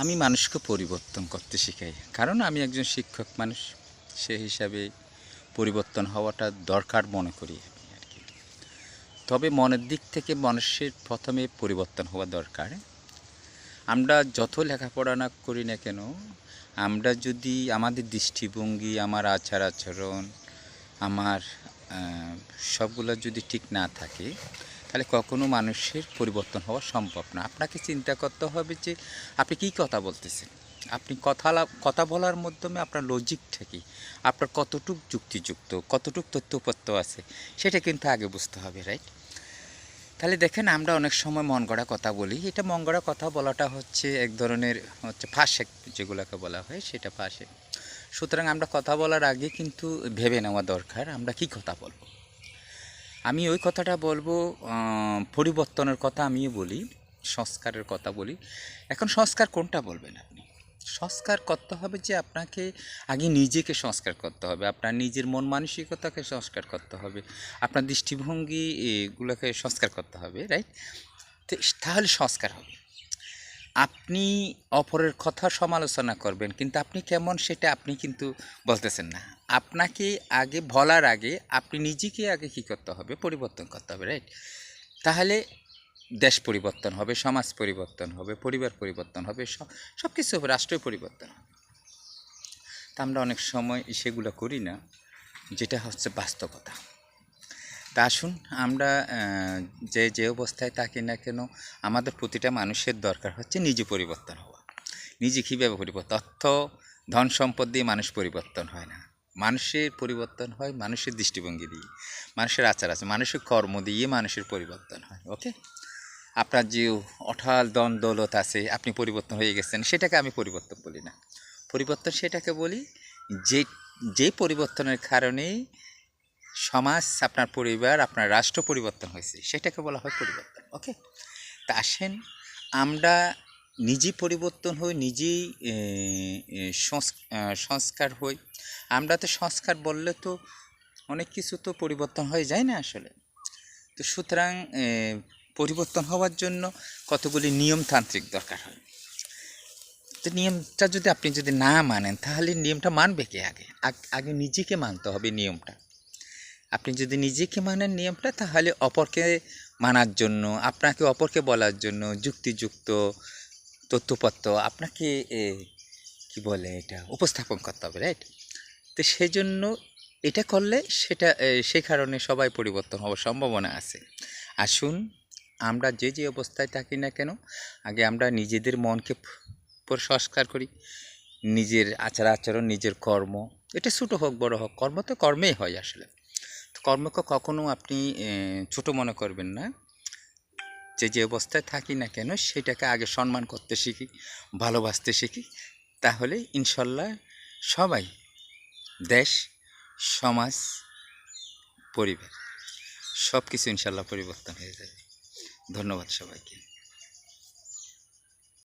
আমি মানুষকে পরিবর্তন করতে শিখাই, কারণ আমি একজন শিক্ষক মানুষ। সে হিসাবে পরিবর্তন হওয়াটা দরকার মনে করি আমি আর কি। তবে মনের দিক থেকে মানুষের প্রথমে পরিবর্তন হওয়া দরকার। আমরা যত লেখাপড়া না করি না কেন, আমরা যদি আমাদের দৃষ্টিভঙ্গি, আমার আচার আচরণ, আমার সবগুলো যদি ঠিক না থাকে, তাহলে কখনো মানুষের পরিবর্তন হওয়া সম্ভব না। আপনাকে চিন্তা করতে হবে যে আপনি কী কথা বলতেছেন। আপনি কথা বলার মাধ্যমে আপনার লজিকটা কি, আপনার কতটুক যুক্তিযুক্ত, কতটুক তথ্যপত্র আছে, সেটা কিন্তু আগে বুঝতে হবে, রাইট? তাহলে দেখেন, আমরা অনেক সময় মন গড়া কথা বলি। এটা মন গড়া কথা বলাটা হচ্ছে এক ধরনের ফাঁসে, যেগুলোকে বলা হয় সেটা ফাঁসে। সুতরাং আমরা কথা বলার আগে কিন্তু ভেবে নেওয়া দরকার আমরা কি কথা বলবো। আমি ওই কথাটা বলবো, পরিবর্তনের কথা আমিও বলি, সংস্কারের কথা বলি। এখন সংস্কার কোনটা বলবেন আপনি? সংস্কার করতে হবে যে আপনাকে আগে নিজেকে সংস্কার করতে হবে, আপনার নিজের মন মানসিকতাকে সংস্কার করতে হবে, আপনার দৃষ্টিভঙ্গি এগুলোকে সংস্কার করতে হবে, রাইট? তো তাহলে সংস্কার হবে। আপনি অপরের কথা সমালোচনা করবেন, কিন্তু আপনি কেমন সেটা আপনি কিন্তু বলতেছেন না। আপনাকে আগে বলার আগে আপনি নিজেকে আগে কী করতে হবে? পরিবর্তন করতে হবে, রাইট? তাহলে দেশ পরিবর্তন হবে, সমাজ পরিবর্তন হবে, পরিবার পরিবর্তন হবে, সব কিছু হবে, রাষ্ট্রীয় পরিবর্তন হবে। তা আমরা অনেক সময় সেগুলো করি না, যেটা হচ্ছে বাস্তবতা। তা আসুন, আমরা যে অবস্থায় থাকি না কেন, আমাদের প্রতিটা মানুষের দরকার হচ্ছে নিজে পরিবর্তন হওয়া। নিজে কীভাবে পরিবর্তন? অর্থ, ধন সম্পদ দিয়ে মানুষ পরিবর্তন হয় না। মানুষের পরিবর্তন হয় মানুষের দৃষ্টিভঙ্গি দিয়ে, মানুষের আচার আছে, মানুষের কর্ম দিয়ে মানুষের পরিবর্তন হয়। ওকে? আপনার যে অঢাল ধন দৌলত আছে, আপনি পরিবর্তন হয়ে গেছেন, সেটাকে আমি পরিবর্তন বলি না। পরিবর্তন সেটাকে বলি যে যে পরিবর্তনের কারণেই সমাজ, আপনার পরিবার, আপনার রাষ্ট্র পরিবর্তন হয়েছে, সেটাকে বলা হয় পরিবর্তন। ওকে? তা আসেন, আমরা নিজেই পরিবর্তন হই, নিজেই সংস্কার হই। আমরা তো সংস্কার বললে তো অনেক কিছু তো পরিবর্তন হয়ে যায় না আসলে। তো সুতরাং পরিবর্তন হওয়ার জন্য কতগুলি নিয়মতান্ত্রিক দরকার হয়। তো নিয়মটা যদি আপনি না মানেন, তাহলে নিয়মটা মানবে কে? আগে নিজেকে মানতে হবে নিয়মটা। আপনি যদি নিজেকে মানেন নিয়মটা, তাহলে অপরকে মানার জন্য, আপনাকে অপরকে বলার জন্য যুক্তিযুক্ত তথ্যপত্র আপনাকে কি বলে এটা উপস্থাপন করতে হবে, রাইট? তো সেই জন্য এটা করলে সেটা সেই কারণে সবাই পরিবর্তন হওয়ার সম্ভাবনা আছে। আসুন, আমরা যে অবস্থায় থাকি না কেন, আগে আমরা নিজেদের মনকে সংস্কার করি। নিজের আচার আচরণ, নিজের কর্ম, এটা ছোটো হোক বড় হোক, কর্ম তো কর্মেই হয় আসলে। কর্মকে কখনো আপনি ছোট মনে করবেন না। যে অবস্থায় থাকি না কেন, সেটাকে আগে সম্মান করতে শিখি, ভালোবাসতে শিখি, তাহলে ইনশাল্লাহ সবাই, দেশ, সমাজ, পরিবার, সব কিছু ইনশাল্লাহ পরিবর্তন হয়ে যাবে। ধন্যবাদ সবাইকে।